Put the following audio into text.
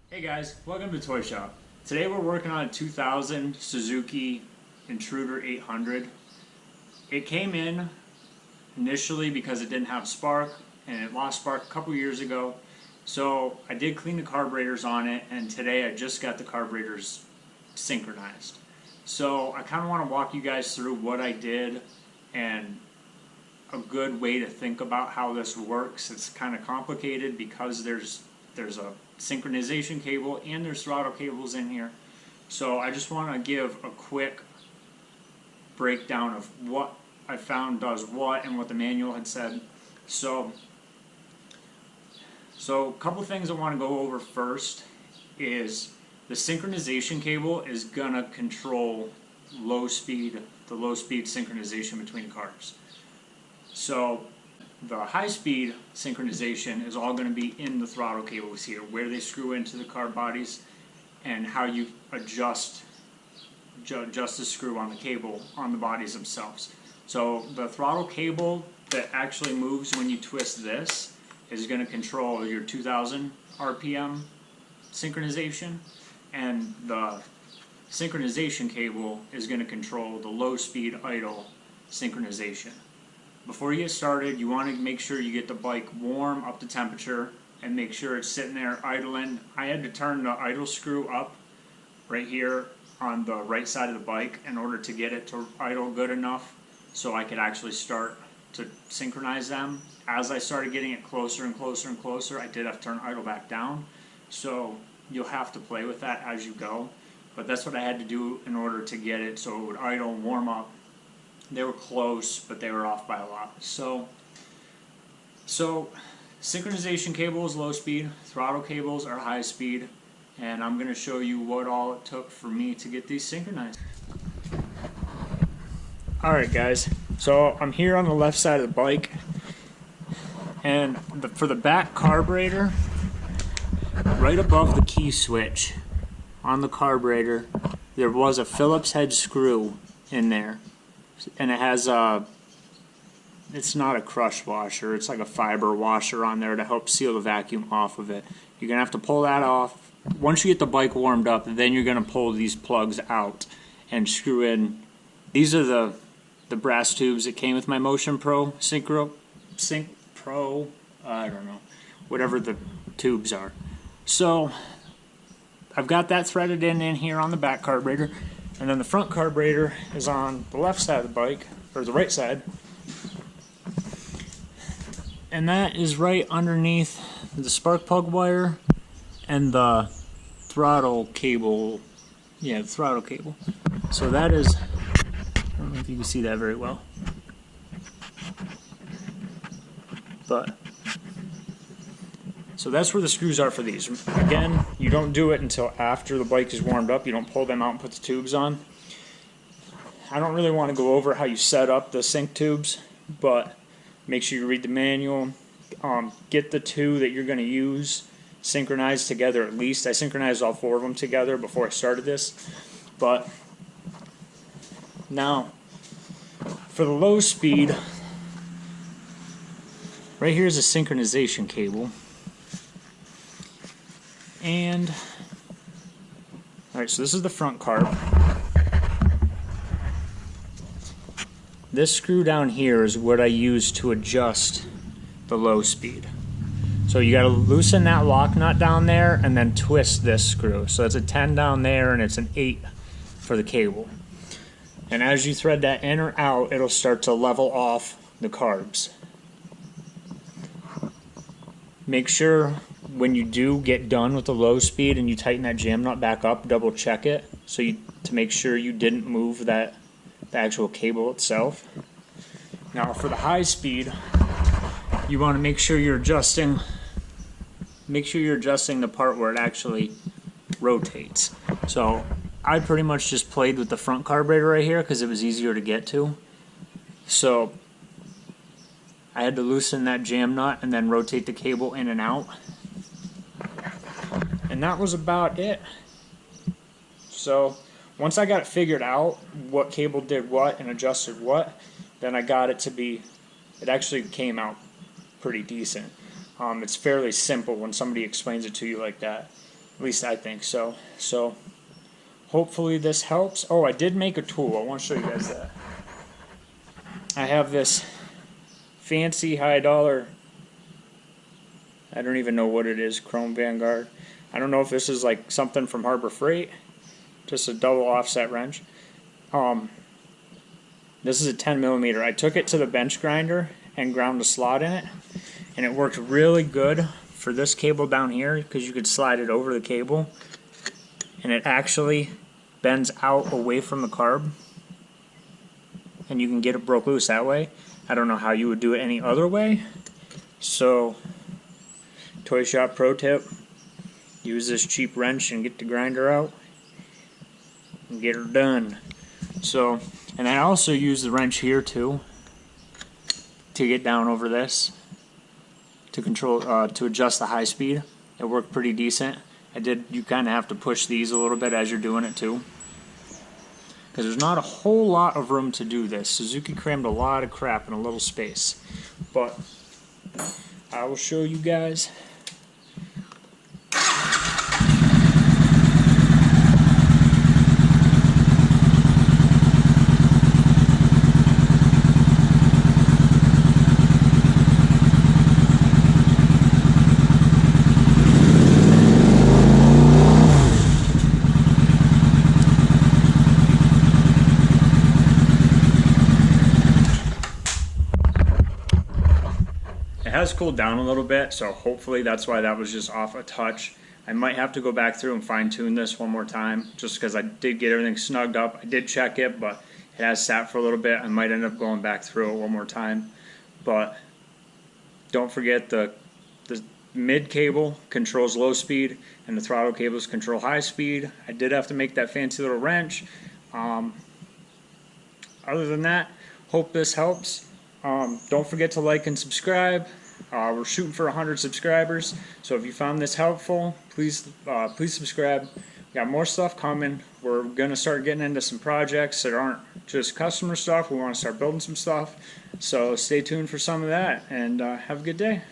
Hey guys, welcome to Toy Shop. Today we're working on a 2000 Suzuki Intruder 800. It came in initially because it didn't have spark and it lost spark a couple years ago. So I did clean the carburetors on it, and today I just got the carburetors synchronized. So I kind of want to walk you guys through what I did and a good way to think about how this works. It's kind of complicated because there's a synchronization cable and there's throttle cables in here. So I just want to give a quick breakdown of what I found does what and what the manual had said. So a couple things I want to go over first is the synchronization cable is gonna control the low speed synchronization between the carbs. So the high-speed synchronization is all going to be in the throttle cables here, where they screw into the carb bodies and how you adjust the screw on the cable on the bodies themselves. So the throttle cable that actually moves when you twist this is going to control your 2000 RPM synchronization, and the synchronization cable is going to control the low-speed idle synchronization. Before you get started, you want to make sure you get the bike warm up to temperature and make sure it's sitting there idling. I had to turn the idle screw up right here on the right side of the bike in order to get it to idle good enough so I could actually start to synchronize them. As I started getting it closer and closer and closer, I did have to turn idle back down. So you'll have to play with that as you go. But that's what I had to do in order to get it so it would idle, warm up. They were close, but they were off by a lot. So synchronization cable is low speed, throttle cables are high speed, and I'm going to show you what all it took for me to get these synchronized. Alright guys, so I'm here on the left side of the bike, and for the back carburetor, right above the key switch on the carburetor, there was a Phillips head screw in there. And it has it's not a crush washer, it's like a fiber washer on there to help seal the vacuum off of it. You're going to have to pull that off. Once you get the bike warmed up, then you're going to pull these plugs out and screw in. These are the brass tubes that came with my Motion Pro Sync Pro, I don't know, whatever the tubes are. So I've got that threaded in here on the back carburetor. And then the front carburetor is on the left side of the bike, or the right side. And that is right underneath the spark plug wire and the throttle cable. Yeah, the throttle cable. So that is, I don't know if you can see that very well. But, so that's where the screws are for these. Again, you don't do it until after the bike is warmed up. You don't pull them out and put the tubes on. I don't really want to go over how you set up the sync tubes, but make sure you read the manual. Get the two that you're going to use synchronized together at least. I synchronized all four of them together before I started this. But now, for the low speed, right here is a synchronization cable. And, alright, so this is the front carb. This screw down here is what I use to adjust the low speed. So you gotta loosen that lock nut down there and then twist this screw. So it's a 10 down there and it's an 8 for the cable. And as you thread that in or out, it'll start to level off the carbs. Make sure when you do get done with the low speed and you tighten that jam nut back up, double check it to make sure you didn't move the actual cable itself. Now for the high speed, you want to make sure you're adjusting the part where it actually rotates. So I pretty much just played with the front carburetor right here because it was easier to get to. So I had to loosen that jam nut and then rotate the cable in and out. And that was about it. So once I got it figured out, what cable did what and adjusted what, then I got it to be, it actually came out pretty decent. It's fairly simple when somebody explains it to you like that. At least I think so. So hopefully this helps. Oh, I did make a tool. I want to show you guys that. I have this fancy high dollar, I don't even know what it is, Chrome Vanguard. I don't know if this is like something from Harbor Freight, just a double offset wrench. This is a 10mm. I took it to the bench grinder and ground a slot in it, and it worked really good for this cable down here because you could slide it over the cable and it actually bends out away from the carb and you can get it broke loose that way. I don't know how you would do it any other way. So, toy shop pro tip, use this cheap wrench and get the grinder out and get her done. So, and I also use the wrench here too to get down over this to control, to adjust the high speed. It worked pretty decent. You kind of have to push these a little bit as you're doing it too, because there's not a whole lot of room to do this. Suzuki crammed a lot of crap in a little space, but I will show you guys. It has cooled down a little bit, so hopefully that's why that was just off a touch. I might have to go back through and fine tune this one more time, just because I did get everything snugged up. I did check it, but it has sat for a little bit. I might end up going back through it one more time. But don't forget the mid cable controls low speed and the throttle cables control high speed. I did have to make that fancy little wrench. Other than that, hope this helps. Don't forget to like and subscribe. We're shooting for 100 subscribers, so if you found this helpful, please subscribe. We got more stuff coming. We're going to start getting into some projects that aren't just customer stuff. We want to start building some stuff, so stay tuned for some of that, and have a good day.